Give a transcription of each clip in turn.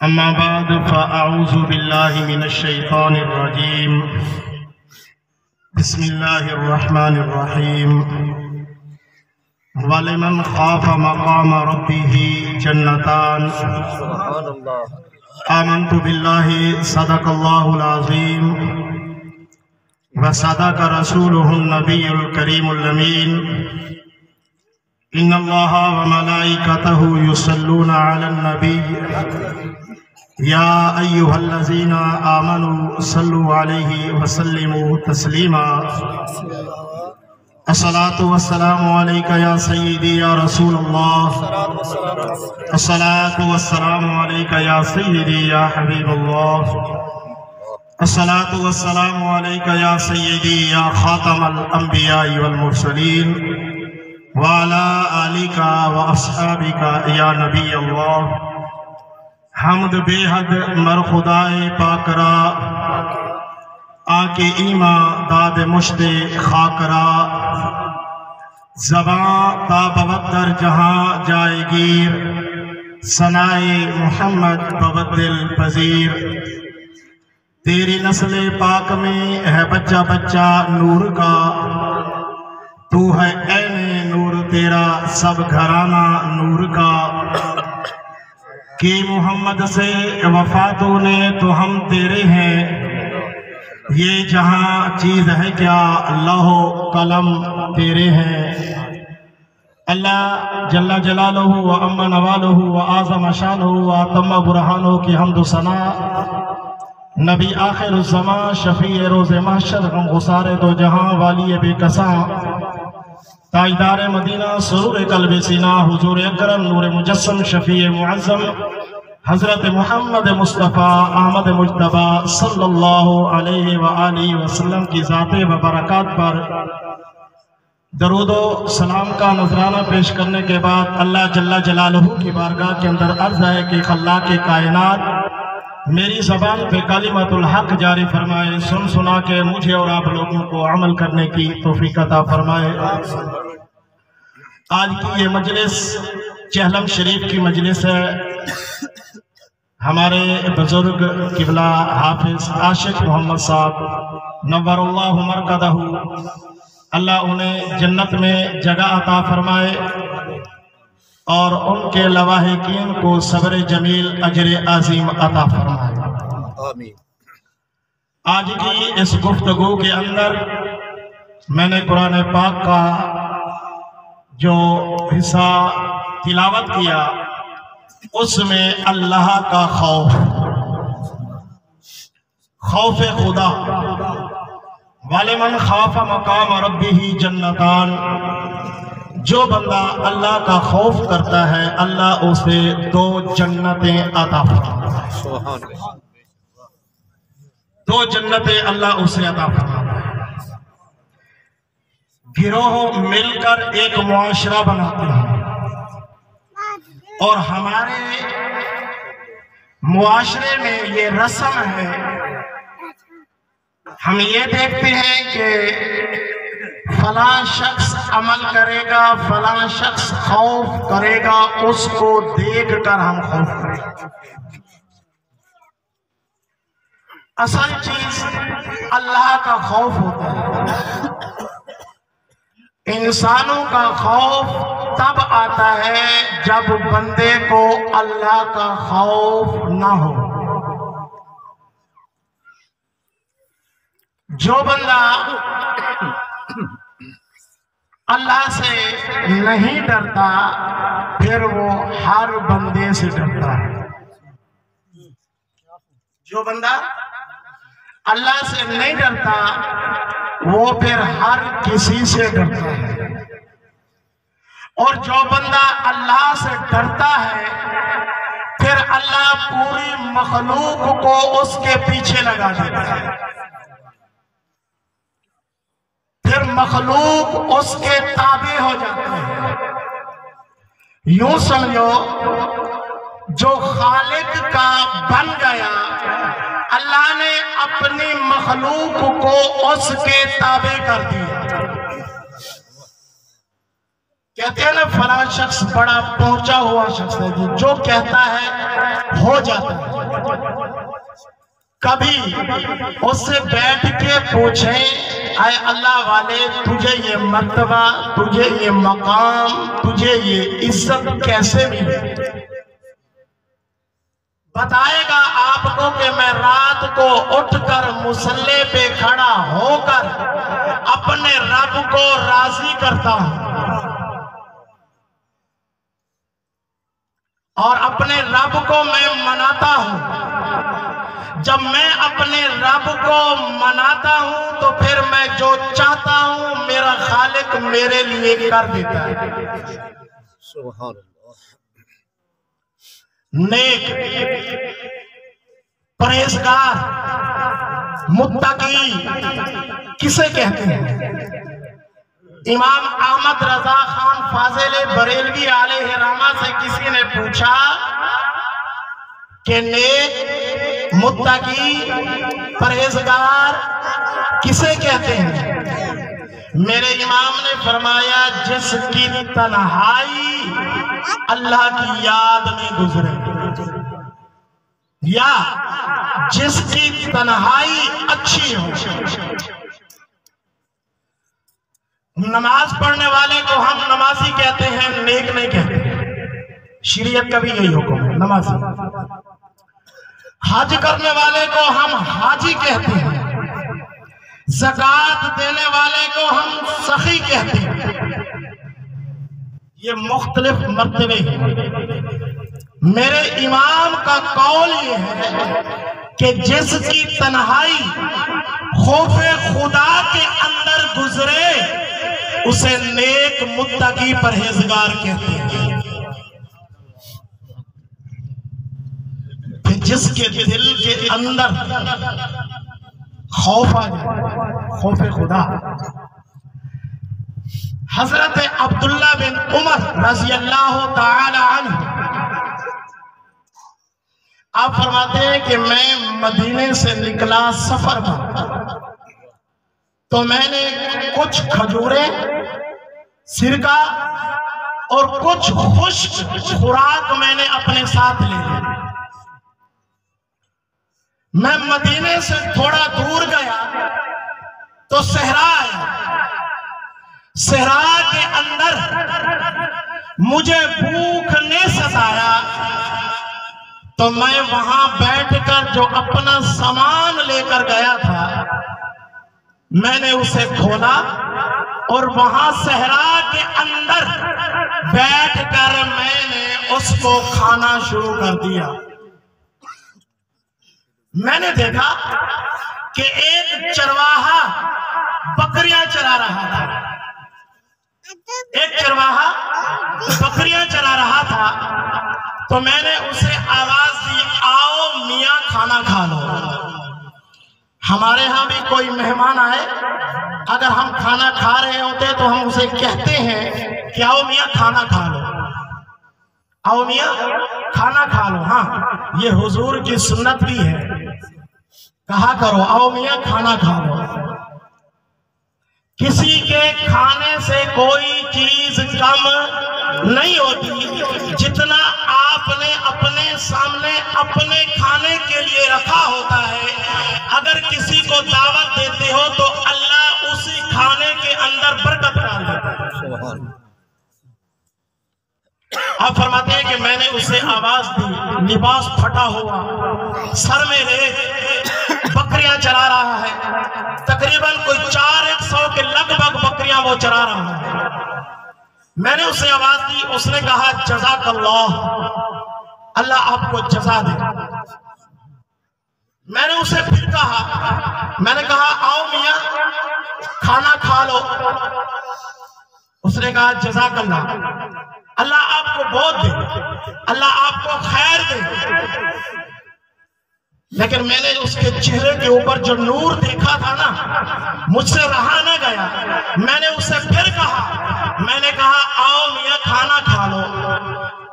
अम्मा बाद फ़अऊज़ु बिल्लाहि मिनश शैतानिर रजीम। बिस्मिल्लाहिर रहमानिर रहीम। वलिमन खाफ़ मक़ाम रब्बिही जन्नतान। आमन्तु बिल्लाहि सदक़ल्लाहुल अज़ीम व सदक़ रसूलुहुन नबियुल करीमुल अमीन। इन्नल्लाहा व मलाइकतहु युसल्लूना अलन नबी या अय्युहल्लज़ीना आमनू सल्लु अलैहि व सल्लिमू तस्लीमा। अस्सलातु वस्सलामु अलैका या सय्यदी या रसूलल्लाह। अस्सलातु वस्सलामु अलैका या सय्यदी या हबीबल्लाह। अस्सलातु वस्सलामु अलैका या सय्यदी या खातमल अंबिया वल मुरसलीन व अला आलिका व अस्हाबिका या नबी अल्लाह। हमद बेहद मर खुदाए पाकरा आके ईमा दाद मुश्ते खाकरा ज़बां ता बवद्दर जहाँ जाएगीर सनाए मोहम्मद बवद्दिल पजीर। तेरी नस्ल पाक में है बच्चा बच्चा नूर का, तू है ऐने नूर तेरा सब घराना नूर का। कि मोहम्मद से वफा तूने तो हम तेरे हैं, ये जहां चीज है क्या अल्लाहो कलम तेरे हैं। अल्लाह जल्ला जलालहू व अम्मा नवालहू व आज़म शानहू व तम्मा बुरहानहू की हम्द सना। नबी आखिरुज़्ज़मा शफ़ी रोज़ महशर गम गुसारे दो जहां वाली बेकसा ताजदार मदीना सुरूर कल्ब सीना हुजूर अकरम नूर मुजस्सम शफ़ी मुअज़्ज़म हज़रत मोहम्मद मुस्तफ़ा अहमद मुज्तबा सल्लल्लाहु अलैहि व आलिहि वसल्लम की ज़ाते व बरकात पर दरूदो सलाम का नजराना पेश करने के बाद अल्लाह जल्ला जलालहू की बारगाह के अंदर अर्ज़ है कि खल्लाक़ कायनात मेरी ज़बान पे कलिमतुल हक़ जारी फरमाए। सुन सुना के मुझे और आप लोगों को अमल करने की तौफ़ीक़ अता फरमाए। आज की ये मजलिस चहलम शरीफ की मजलिस है। हमारे बुजुर्ग किबला हाफिज आशिक मोहम्मद साहब नव्वरुल्लाहु मरकदहू, अल्लाह उन्हें जन्नत में जगह अता फरमाए और उनके लवाहिकीन को सब्र जमील अजर अजीम अता फरमाए। आमीन। आज की इस गुफ्तगू के अंदर मैंने कुरान पाक का जो हिस्सा तिलावत किया उसमें अल्लाह का खौफ खुदा वालिमन खाफ़ मक़ाम रब्बिही जन्नतान। जो बंदा अल्लाह का खौफ करता है अल्लाह उसे दो जन्नतें अता फरमाता है। दो जन्नतें अल्लाह उसे अता फरमाता है। गिरोह मिलकर एक मुआशरा बनाते हैं और हमारे मुआशरे में ये रस्म है, हम ये देखते हैं कि फलां शख्स अमल करेगा, फलां शख्स खौफ करेगा, उसको देखकर हम खौफ करेंगे। असल चीज अल्लाह का खौफ होता है। इंसानों का खौफ तब आता है जब बंदे को अल्लाह का खौफ ना हो। जो बंदा अल्लाह से नहीं डरता फिर वो हर बंदे से डरता है। जो बंदा अल्लाह से नहीं डरता वो फिर हर किसी से डरता है। और जो बंदा अल्लाह से डरता है फिर अल्लाह पूरी मखलूक को उसके पीछे लगा देता है। फिर मखलूक उसके ताबे हो जाते हैं। यूं समझो जो खालिक का बन गया अल्लाह ने अपनी मखलूक को उसके ताबे कर दिया। कहते हैं ना फला शख्स बड़ा पहुंचा हुआ शख्स है, जो कहता है हो जाता है। कभी उससे बैठ के पूछें, आए अल्लाह वाले, तुझे ये मर्तबा, तुझे ये मकाम, तुझे ये इज्जत कैसे मिली? बताएगा आपको कि मैं रात को उठकर मुसल्ले पे खड़ा होकर अपने रब को राजी करता हूं और अपने रब को मैं मनाता हूं। जब मैं अपने रब को मनाता हूं तो फिर मैं जो चाहता हूं मेरा खालिक मेरे लिए कर देता है। सुभान अल्लाह। नेक, परहेजगार, मुत्तकी किसे कहते हैं? इमाम अहमद रजा खान फाजिल बरेलवी अलैहि रहमा से किसी ने पूछा कि नेक, मुत्तकी, परहेजगार किसे कहते हैं? मेरे इमाम ने फरमाया, जिसकी तन्हाई अल्लाह की याद में गुजरे, या जिसकी तन्हाई अच्छी हो। नमाज पढ़ने वाले को हम नमाजी कहते हैं, नेक नहीं कहते। शरीयत का भी यही हुक्म है, नमाजी। हज करने वाले को हम हाजी कहते हैं, ज़कात देने वाले को हम सखी कहते हैं। ये मुख्तलिफ मर्तबे हैं। मेरे इमाम का कौल ये है कि जिसकी तन्हाई खौफे खुदा के अंदर गुजरे उसे नेक, मुत्तकी, परहेजगार कहते हैं। फिर जिसके दिल के अंदर खौफ आ जाए, खौफे खुदा। हजरत अब्दुल्ला बिन उमर रज़ी अल्लाह ताला अन्हु आप फरमाते हैं कि मैं मदीने से निकला सफर पर, तो मैंने कुछ खजूरें, सिरका और कुछ खुश्क खुराक मैंने अपने साथ ले ली। मैं मदीने से थोड़ा दूर गया तो सहरा आया। सहरा के अंदर मुझे भूख ने सताया, तो मैं वहां बैठकर जो अपना सामान लेकर गया था मैंने उसे खोला और वहां सहरा के अंदर बैठकर मैंने उसको खाना शुरू कर दिया। मैंने देखा कि एक चरवाहा बकरियां चरा रहा था। एक चरवाहा बकरियां चरा रहा था, तो मैंने उसे आवाज दी, आओ मियाँ खाना खा लो। हमारे यहाँ भी कोई मेहमान आए, अगर हम खाना खा रहे होते तो हम उसे कहते हैं कि आओ मियाँ खाना खा लो, आओ मियाँ खाना खा लो। हाँ, ये हुजूर की सुन्नत भी है, कहा करो आओ मियाँ खाना खा लो। किसी के खाने से कोई चीज कम नहीं होती। जितना आपने अपने सामने अपने खाने के लिए रखा होता है, अगर किसी को दावत देते हो तो अल्लाह उसी खाने के अंदर बरकत डाल देता है। आप फरमाते हैं कि मैंने उसे आवाज दी, लिबास फटा हुआ, सर में रेत, बकरियां चरा रहा है, तकरीबन कोई 400 के लगभग बकरियां वो चरा रहा है। मैंने उसे आवाज दी, उसने कहा जज़ाकल्लाह, अल्लाह आपको जज़ा दे। मैंने उसे फिर कहा, मैंने कहा आओ मियाँ खाना खा लो। उसने कहा जज़ाकल्लाह, अल्लाह आपको बहुत दे, अल्लाह आपको खैर दे। लेकिन मैंने उसके चेहरे के ऊपर जो नूर देखा था ना, मुझसे रहा न गया। मैंने उसे फिर कहा, मैंने कहा आओ मियाँ खाना खा लो।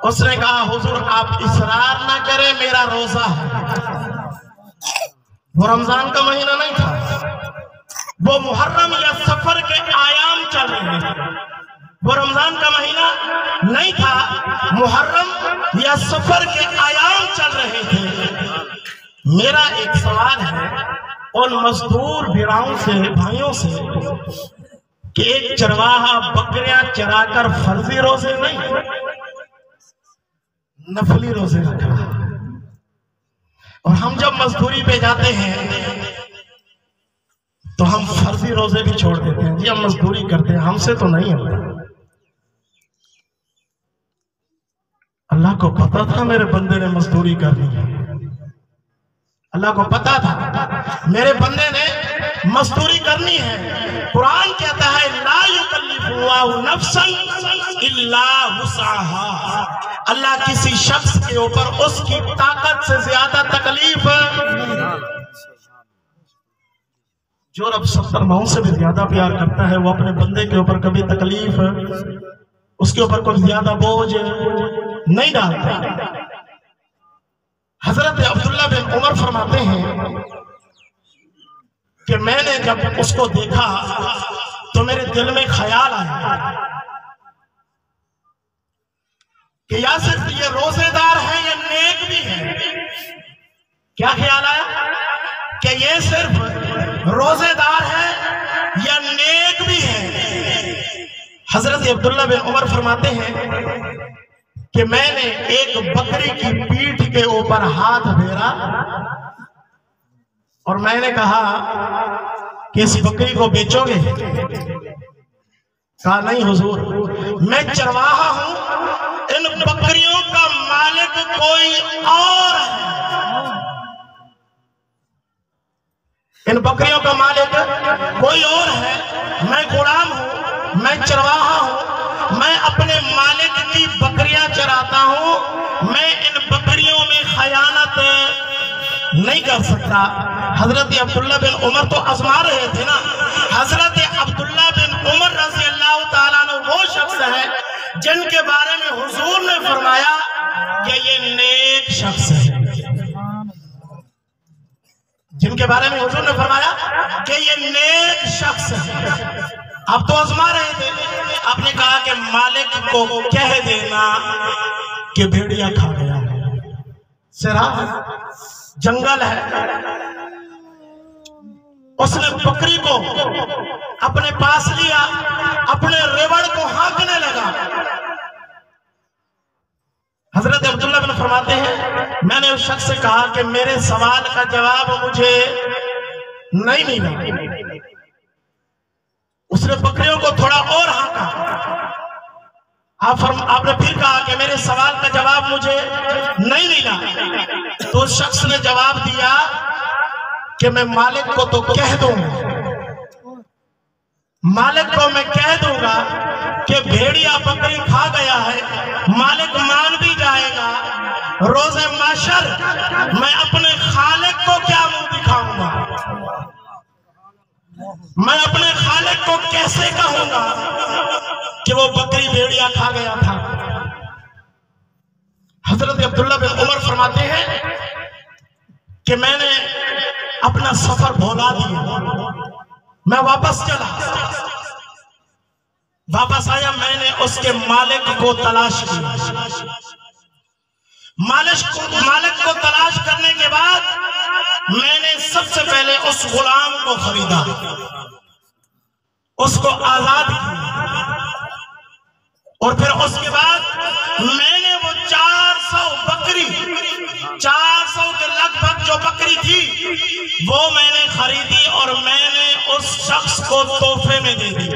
उसने कहा हुजूर आप इसरार ना करें, मेरा रोजा है। वो रमजान का महीना नहीं था, वो मुहर्रम या सफर के आयाम चल रहे थे। वो रमजान का महीना नहीं था, मुहर्रम या सफर के आयाम चल रहे थे। मेरा एक सवाल है उन मजदूर वीराओं से, भाइयों से, कि एक चरवाहा बकरियां चराकर फर्जी रोजे नहीं, नफली रोजे रख रहा है। और हम जब मजदूरी पे जाते हैं तो हम फर्जी रोजे भी छोड़ देते हैं। जी हम मजदूरी करते हैं, हमसे तो नहीं होता। अल्लाह को पता था मेरे बंदे ने मजदूरी करनी है, अल्लाह को पता था मेरे बंदे ने मजदूरी करनी है। कुरान कहता है ला युकल्लिफुल्लाहु नफ्सन इल्ला वुसअहा। अल्लाह किसी शख्स के ऊपर उसकी ताकत से ज्यादा तकलीफ, जो रब 70 माओं से भी ज्यादा प्यार करता है वो अपने बंदे के ऊपर कभी तकलीफ, उसके ऊपर कोई ज्यादा बोझ नहीं डालता। हजरत अब्दुल्ला बिन उमर फरमाते हैं कि मैंने जब उसको देखा तो मेरे दिल में ख्याल आया कि या सिर्फ ये रोजेदार है या नेक भी है। क्या ख्याल आया कि ये सिर्फ रोजेदार है या नेक भी है। हजरत अब्दुल्ला बिन उमर फरमाते हैं कि मैंने एक बकरी की पीठ के ऊपर हाथ फेरा और मैंने कहा कि इस बकरी को बेचोगे? कहा नहीं हुजूर, मैं चरवाहा हूं, इन बकरियों का मालिक कोई और है, इन बकरियों का मालिक कोई और है। मैं गुलाम हूं, मैं चरवाहा हूं, मैं अपने मालिक की बकरियां चराता हूं, मैं इन बकरियों में खयानत नहीं कर सकता। हजरत अब्दुल्ला बिन उमर तो आजमा रहे थे ना। हजरत अब्दुल्ला बिन उमर रज़ी अल्लाह ताला अन्हु वो शख्स है जिनके बारे में हुजूर ने फरमाया कि ये नेक शख्स है, जिनके बारे में हुजूर ने फरमाया कि ये नेक शख्स है। अब तो आजमा रहे थे, आपने कहा कि मालिक को कह देना कि भेड़िया खा गया है, सिरा जंगल है। उसने बकरी को अपने पास लिया, अपने रेवड़ को हाँकने लगा। हजरत अब्दुल्ला बिन फरमाते हैं मैंने उस शख्स से कहा कि मेरे सवाल का जवाब मुझे नहीं मिला। उसने बकरियों को थोड़ा और हाँका। आपने फिर कहा कि मेरे सवाल का जवाब मुझे नहीं मिला। तो उस शख्स ने जवाब दिया कि मैं मालिक को तो कह दूंगा, मालिक को मैं कह दूंगा कि भेड़िया बकरी खा गया है, मालिक मान भी जाएगा। रोज़े माशर मैं अपने खालिक को क्या मुंह दिखाऊंगा, मैं अपने खालिक को कैसे कहूंगा कि वो बकरी भेड़िया खा गया था। हजरत अब्दुल्ला बिन उमर फरमाते हैं कि मैंने अपना सफर भुला दिया, मैं वापस चला, वापस आया, मैंने उसके मालिक को तलाश किया। मालिक को तलाश करने के बाद मैंने सबसे पहले उस गुलाम को खरीदा, उसको आजाद किया, और फिर उसके बाद मैंने वो 400 बकरी, 400 के लगभग जो बकरी थी वो मैंने खरीदी और मैंने उस शख्स को तोहफे में दे दी।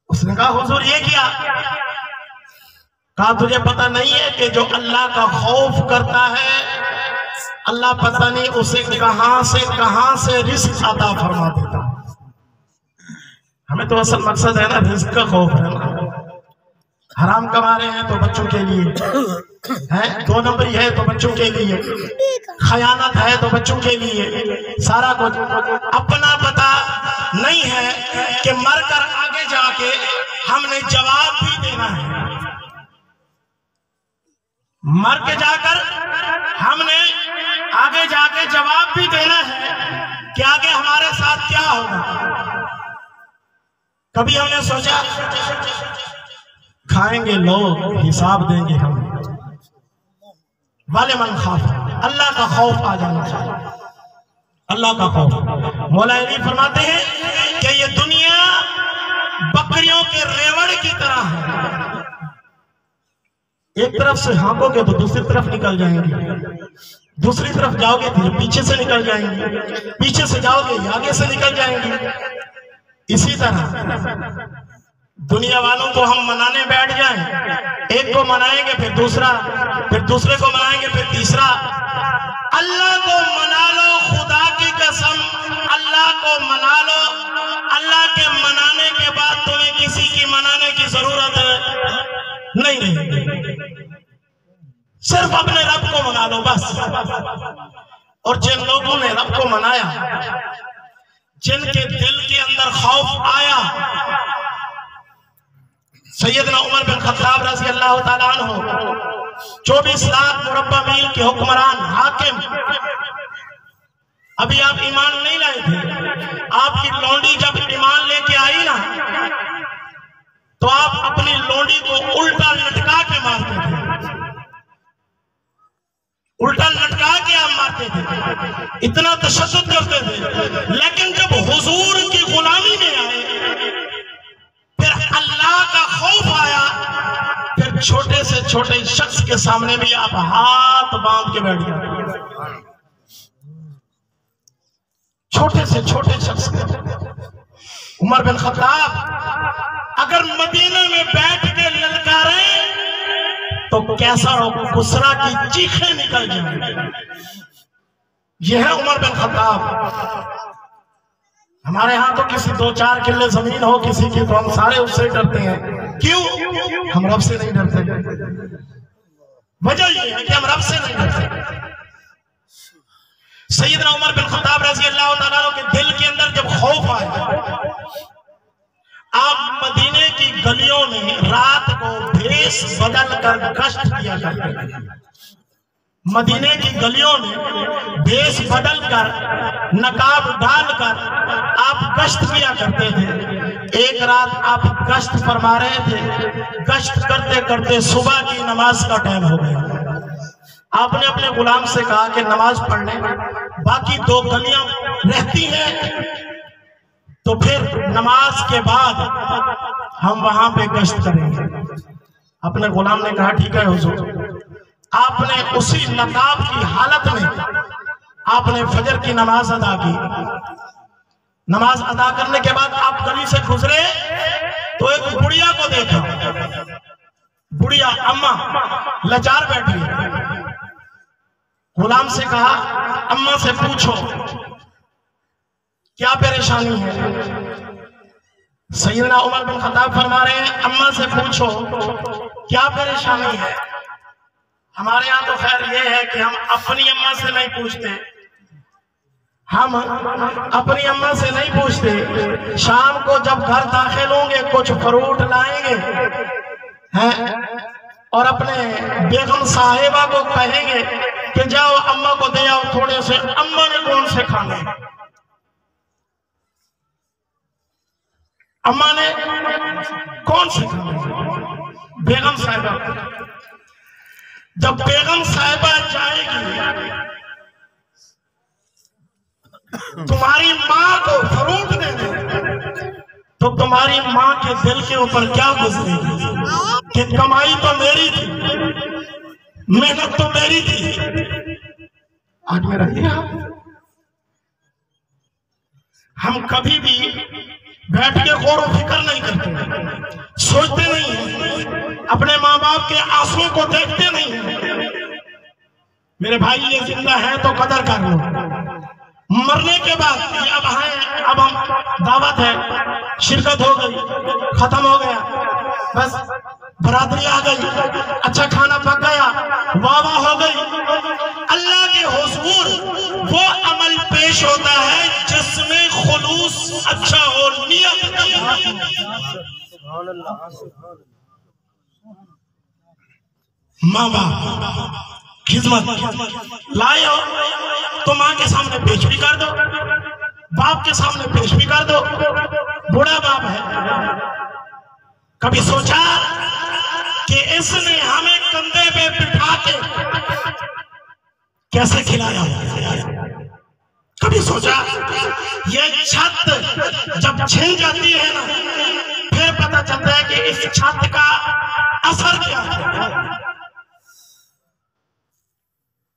उसने कहा हुजूर ये क्या? कहा तुझे पता नहीं है कि जो अल्लाह का खौफ करता है अल्लाह पता नहीं उसे कहां से रिस्क अता फरमा देता। हमें तो असल मकसद है ना रिस्क का खौफ है ना। हराम कमा रहे हैं तो बच्चों के लिए है, 2 नंबरी है तो बच्चों के लिए, खयानत है तो बच्चों के लिए, सारा कुछ। अपना पता नहीं है कि मरकर आगे जाके हमने जवाब भी देना है, मर के जाकर हमने आगे जाके जवाब भी देना है कि आगे हमारे साथ क्या होगा। कभी हमने सोचा खाएंगे लोग, हिसाब देंगे हम। वाले मन खौफ, अल्लाह का खौफ आ जाना चाहिए, अल्लाह का खौफ। मौला अली फरमाते हैं कि ये दुनिया बकरियों के रेवड़ की तरह है, एक तरफ से हाँकोगे तो दूसरी तरफ निकल जाएंगे, दूसरी तरफ जाओगे तो पीछे से निकल जाएंगे, पीछे से जाओगे आगे से निकल जाएंगे। इसी तरह दुनिया वालों को हम मनाने बैठ जाएं, एक को मनाएंगे फिर दूसरा, फिर दूसरे को मनाएंगे फिर तीसरा। अल्लाह को मना लो, खुदा की कसम अल्लाह को मना लो। अल्लाह के मनाने के बाद तुम्हें किसी की मनाने की जरूरत नहीं रहेगी, सिर्फ अपने रब को मना लो बस। और जिन लोगों ने रब को मनाया, जिनके दिल के अंदर खौफ आया, सैयदना उमर बिन खत्ताब रज़ी अल्लाह ताला अन्हु 24 लाख मुरब्बा मील के हुक्मरान हाकिम। अभी आप ईमान नहीं लाए थे, आपकी लौंडी जब ईमान लेके आई ना तो आप अपनी लौंडी को उल्टा लटका के मारते थे, उल्टा लटका के आप मारते थे, इतना तशद्दुद करते थे। लेकिन जब हुजूर की गुलामी में आए, फिर अल्लाह का खौफ आया, फिर छोटे से छोटे शख्स के सामने भी आप हाथ बांध के बैठ गए, छोटे से छोटे शख्स के। उमर बिन खत्ताब अगर मदीना में बैठ के ललकारे तो कैसा गुस्सा की चीखें निकल जाए। यह है उमर बिन खत्ताब। हमारे यहाँ तो किसी 2-4 किले जमीन हो किसी की तो हम सारे उससे डरते हैं। क्यों? हम रब से नहीं डरते। वजह यह है कि हम रब से नहीं डरते। सैयदना उमर बिन खत्ताब रज़ी अल्लाह ताला अन्हु के दिल के अंदर जब खौफ आया, आप मदीने की गलियों में रात को भेष बदल कर गश्त किया करते थे। मदीने की गलियों में भेष बदल कर, नकाब डालकर आप गश्त किया करते थे। एक रात आप गश्त फरमा रहे थे, गश्त करते करते सुबह की नमाज का टाइम हो गया। आपने अपने गुलाम से कहा कि नमाज पढ़ लें, बाकी 2 गलियां रहती हैं, तो फिर नमाज के बाद हम वहां पे गश्त करेंगे। अपने गुलाम ने कहा ठीक है हुजूर। आपने उसी नकाब की हालत में आपने फजर की नमाज अदा की। नमाज अदा करने के बाद आप गली से गुजरे तो एक बुढ़िया को देखा, बुढ़िया अम्मा लाचार बैठी है। गुलाम से कहा अम्मा से पूछो क्या परेशानी है। सैयदना उमर बिन खत्ताब फरमा रहे हैं अम्मा से पूछो क्या परेशानी है। हमारे यहाँ तो खैर ये है कि हम अपनी अम्मा से नहीं पूछते, हम अपनी अम्मा से नहीं पूछते। शाम को जब घर दाखिल होंगे कुछ फ्रूट लाएंगे हैं और अपने बेगम साहिबा को कहेंगे कि जाओ अम्मा को दे आओ थोड़े से। अम्मा ने कौन से खाने, अम्मा ने कौन से खाने, बेगम साहिबा। जब बेगम साहिबा जाएगी तुम्हारी माँ को फ्रूट देने, तो तुम्हारी माँ के दिल के ऊपर क्या गुजरेगी कि कमाई तो मेरी थी, मेहनत तो मेरी थी, आज मेरा दिया। हम कभी भी बैठ के गौर व फिक्र नहीं करते, सोचते नहीं, अपने माँ बाप के आंसुओं को देखते नहीं। मेरे भाई ये जिंदा है तो कदर कर लो, मरने के बाद अब है, अब हम दावत है, शिरकत हो गई, खत्म हो गया, बस बरादरी आ गई, अच्छा खाना पक गया, वाह वाह हो गई। अल्लाह के हुजूर वो अमल पेश होता है जिसमें खुलूस अच्छा हो, नियत। माँ बाप खिदमत लाए हो तो माँ के सामने पेश भी कर दो, बाप के सामने पेश भी कर दो, बूढ़ा बाप है। कभी सोचा कि इसने हमें कंधे पे बिठा के कैसे खिलाया? कभी सोचा? ये छत जब छिन जाती है ना, फिर पता चलता है कि इस छत का असर क्या है।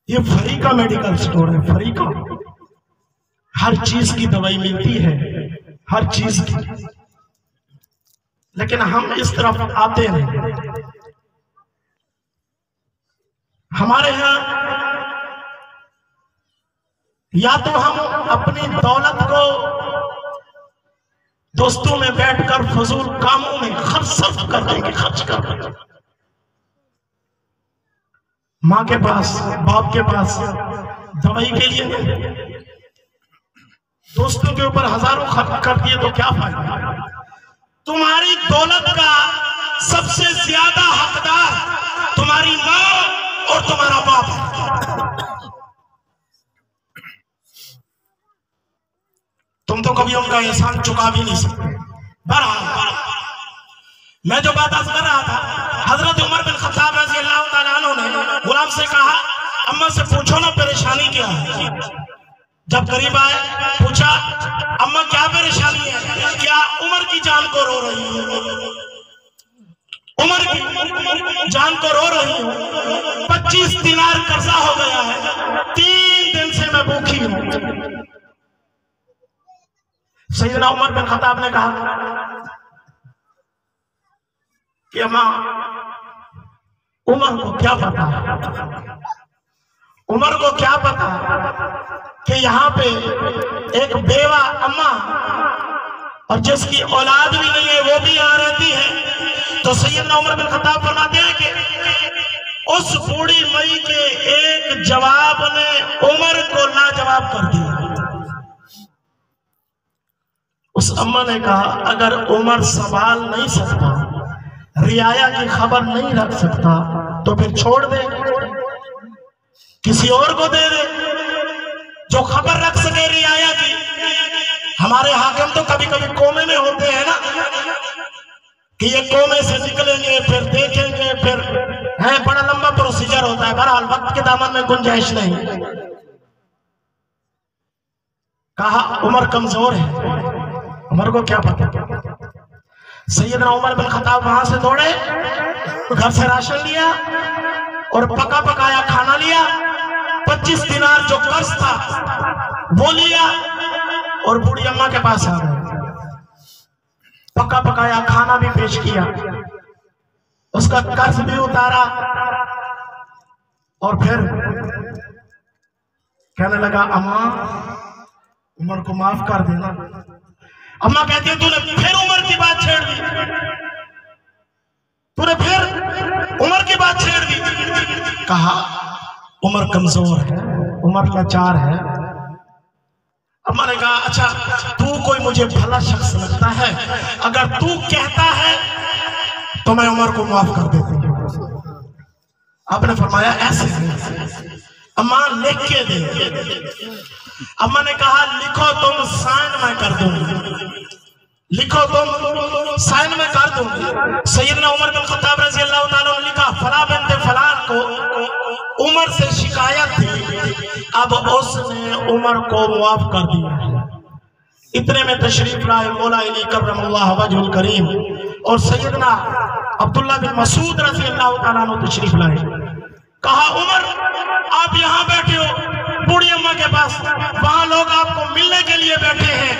ये फरीका मेडिकल स्टोर है, फरीका। हर चीज की दवाई मिलती है, हर चीज की। लेकिन हम इस तरफ आते नहीं। हमारे यहां या तो हम अपनी दौलत को दोस्तों में बैठकर फजूल कामों में खर्च कर देंगे, खर्च कर देंगे। माँ के पास, बाप के पास दवाई के लिए नहीं, दोस्तों के ऊपर हजारों खर्च कर दिए तो क्या फायदा? तुम्हारी दौलत का सबसे ज्यादा हकदार तुम्हारी माँ और तुम्हारा बाप। तुम तो कभी उनका एहसान चुका भी नहीं सकते। बहरहाल मैं जो बात कर रहा था, हजरत उमर बिन खत्ताब रज़ी अल्लाह तआला अन्हु ने गुलाम से कहा, अम्मा से पूछो ना परेशानी क्या है। जब करीब आए पूछा, अम्मा क्या परेशानी है? क्या उमर की जान को रो रही है? उमर की जान को रो रही हूँ। 25 दिनार कर्जा हो गया है, 3 दिन से मैं भूखी हूँ। सैयदना उमर बिन खत्ताब ने कहा कि अम्मा, उमर को क्या पता, उमर को क्या पता कि यहाँ पे एक बेवा अम्मा और जिसकी औलाद भी नहीं है वो भी यहाँ रहती है। तो सैयदना उमर बिन खत्ताब फरमाते हैं कि उस बूढ़ी मई के एक जवाब ने उमर को लाजवाब कर दिया। उस अम्मा ने कहा, अगर उमर संभाल नहीं सकता, रियाया की खबर नहीं रख सकता, तो फिर छोड़ दे, किसी और को दे दे जो खबर रख सके रियाया की। हमारे हाकिम तो कभी कभी कोमे में होते हैं ना, कि ये कोमे से निकलेंगे फिर देखेंगे, फिर है बड़ा लंबा प्रोसीजर होता है। बहरहाल वक्त के दामन में गुंजाइश नहीं। कहा उमर कमजोर है, उमर को क्या पता। सैयदना उमर बिन खत्ताब वहां से दौड़े, घर से राशन लिया और पका पकाया खाना लिया। 25 दिनार जो कर्ज था वो लिया और बूढ़ी अम्मा के पास आ गए। पका पकाया खाना भी पेश किया, उसका कर्ज भी उतारा और फिर कहने लगा, अम्मा उमर को माफ कर देना। अम्मा कहती है, तूने फिर उमर की बात छेड़ दी, तूने फिर उमर की बात छेड़ दी। कहा उमर कमजोर है, उमर लाचार है। अम्मा ने कहा, अच्छा तू कोई मुझे भला शख्स लगता है, अगर तू कहता है तो मैं उमर को माफ कर देती हूँ। आपने फरमाया ऐसे अम्मा लिख के दे। अम्मा ने कहा, लिखो तुम, साइन मैं कर दूंगी, लिखो तुम, साइन में कर दूंगी। सैयदना उमर बिन खत्ताब रज़ी अल्लाह तआला ने लिखा, फला बिन्त फलान को उमर से शिकायत थी, अब उसने उमर को मुआफ कर दिया। इतने में तशरीफ लाए मौला अली करमल्लाहु वजहुल करीम और सैयदना अब्दुल्लाह बिन मसूद रज़ी अल्लाह तआला अन्हु तशरीफ लाए। कहा, उमर आप यहाँ बैठे हो बूढ़ी अम्मा के पास, वहां लोग आपको मिलने के लिए बैठे हैं।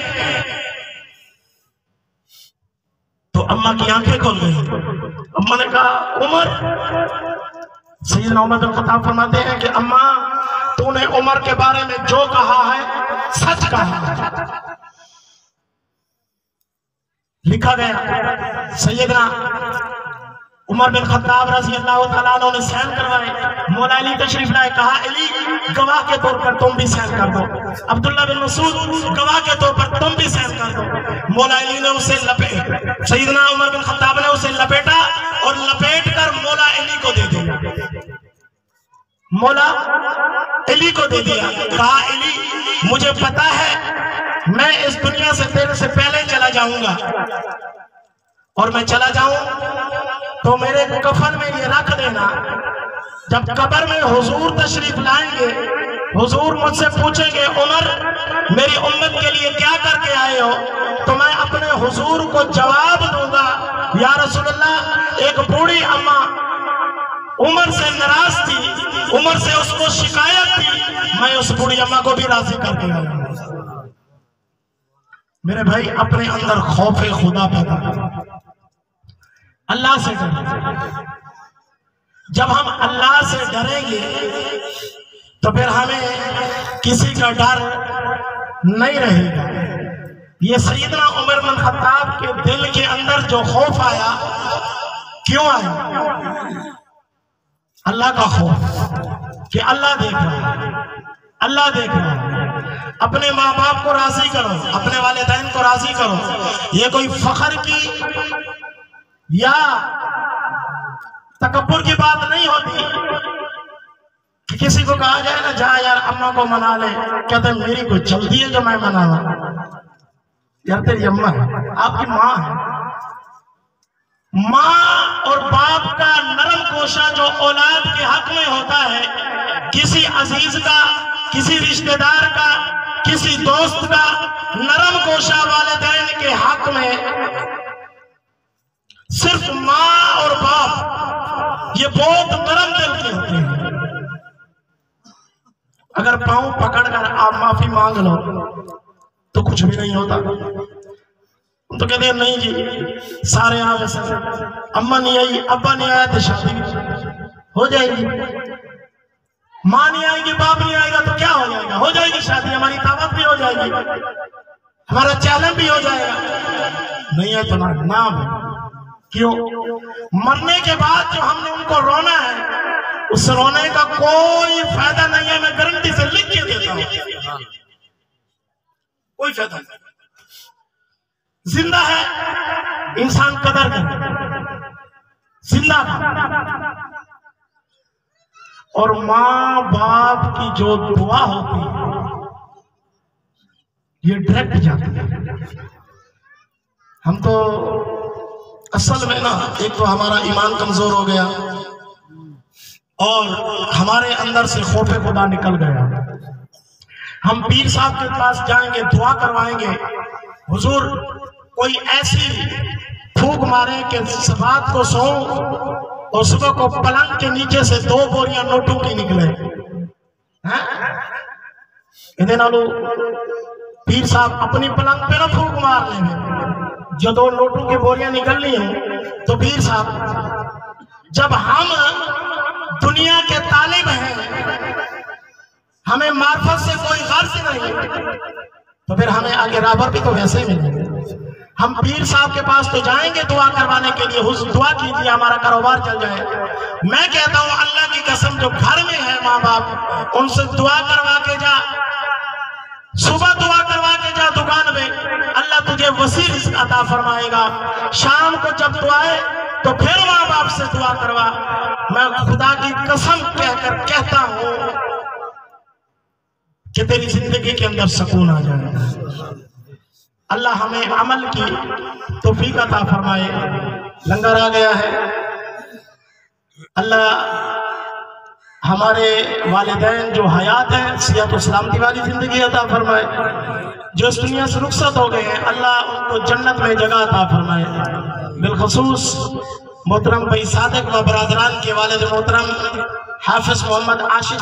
तो अम्मा की आंखें खोल गई। अम्मा ने कहा, उमर। सैयदना उमर बिन खत्ताब फरमाते हैं कि अम्मा तूने उमर के बारे में जो कहा है सच कहा। लिखा गया, सैयदना उमर बिन खत्ताब रज़ी अल्लाह तआला अन्हु ने साइन करवाए। मौला अली तशरीफ लाए। कहा, अली गवाह के तौर पर तुम भी साइन कर दो। अब्दुल्लाह बिन मसूद गवाह के तौर पर तुम भी साइन कर दो। मौला अली ने उसे लपेट, सैयदना उमर बिन खत्ताब ने उसे लपेटा और लपेट कर मौला अली को दे दिया। मौला अली को दे दिया। कहा, अली मुझे पता है मैं इस दुनिया से तेरे से पहले चला जाऊंगा, और मैं चला जाऊं तो मेरे कफन में ये रख देना। जब कब्र में हुजूर तशरीफ लाएंगे, हुजूर मुझसे पूछेंगे उमर मेरी उम्मत के लिए क्या करके आए हो, तो मैं अपने हुजूर को जवाब दूंगा, या रसूलल्लाह एक बूढ़ी अम्मा उमर से नाराज थी, उमर से उसको शिकायत थी, मैं उस बूढ़ी अम्मा को भी राजी करके आया। मेरे भाई अपने अंदर खौफ खुदा पैदा करें, अल्लाह से डरें। जब हम अल्लाह से डरेंगे तो फिर हमें किसी का डर नहीं रहेगा। ये सैयदना उमर बिन खत्ताब के दिल के अंदर जो खौफ आया, क्यों आया? अल्लाह का खौफ कि अल्लाह देख रहा है, अल्लाह देख रहा है। अपने माँ बाप को राजी करो, अपने वालिदैन को राजी करो। ये कोई फख्र की या तकब्बुर की बात नहीं होती कि किसी को कहा जाए ना, जा यार अम्मा को मना ले, कहते हैं मेरी कोई जल्दी है जो मैं मनावा। यार तेरी अम्मा है, आपकी माँ है। माँ और बाप का नरम कोशा जो औलाद के हक में होता है, किसी अजीज का, किसी रिश्तेदार का, किसी दोस्त का नरम कोशा वालिदैन के हक में, सिर्फ माँ और बाप ये बहुत नरम दिल के होते हैं। अगर पांव पकड़कर आप माफी मांग लो तो कुछ भी नहीं होता। तो कहते हैं नहीं जी सारे आ वैसे, अम्मा नहीं आई, अब्बा नहीं आया तो शादी हो जाएगी, माँ नहीं आएगी, बाप नहीं आएगा तो क्या हो जाएगा? हो जाएगी शादी, हमारी दावत भी हो जाएगी, हमारा चैलेंज भी हो जाएगा। नहीं है तो ना क्यों? मरने के बाद जो हमने उनको रोना है, उस रोने का कोई फायदा नहीं है। मैं गारंटी से लिख के देता हूं, कोई फायदा नहीं। जिंदा है इंसान कदर करे, जिंदा। और माँ बाप की जो दुआ होती है ये डायरेक्ट जाती है। हम तो असल में ना, एक तो हमारा ईमान कमजोर हो गया और हमारे अंदर से खौफे खुदा निकल गया। हम पीर साहब के पास जाएंगे, दुआ करवाएंगे, हुजूर कोई ऐसी फूक मारे कि रात को सो और सुबह को पलंग के नीचे से 2 बोरियां नोटों की निकले। इधर नालो पीर साहब अपनी पलंग पे ना फूक मार लेंगे, जो 2 नोटों की बोरियां निकलनी है। तो पीर साहब जब हम दुनिया के तालिब हैं, हमें मार्फत से कोई गर्ज नहीं, तो फिर हमें आगे राबर भी तो वैसे ही मिलेंगे। हम पीर साहब के पास तो जाएंगे दुआ करवाने के लिए, हुजूर दुआ कीजिए हमारा कारोबार चल जाए। मैं कहता हूं अल्लाह की कसम, जो घर में है माँ बाप, उनसे दुआ करवा के जा, सुबह दुआ करवा के जा दुकान में, अल्लाह तुझे वसी रिज़्क़ अता फरमाएगा। शाम को जब दुआए तो फिर माँ बाप से दुआ करवा। मैं खुदा की कसम कहकर कहता हूं कि तेरी जिंदगी के अंदर सुकून आ जाएगा। अल्लाह हमें अमल की तौफीक अता फरमाए। लंगर आ गया है। अल्लाह हमारे वालिदैन जो हयात है, सिहत और सलामती वाली जिंदगी अता फरमाए। जो इस दुनिया से रुखसत हो गए हैं, अल्लाह उनको जन्नत में जगह अता फरमाए। बिलखसूस मोहतरम भाई सादिक व बरादरान के वालिद मोहतरम हाफिज मोहम्मद आशिक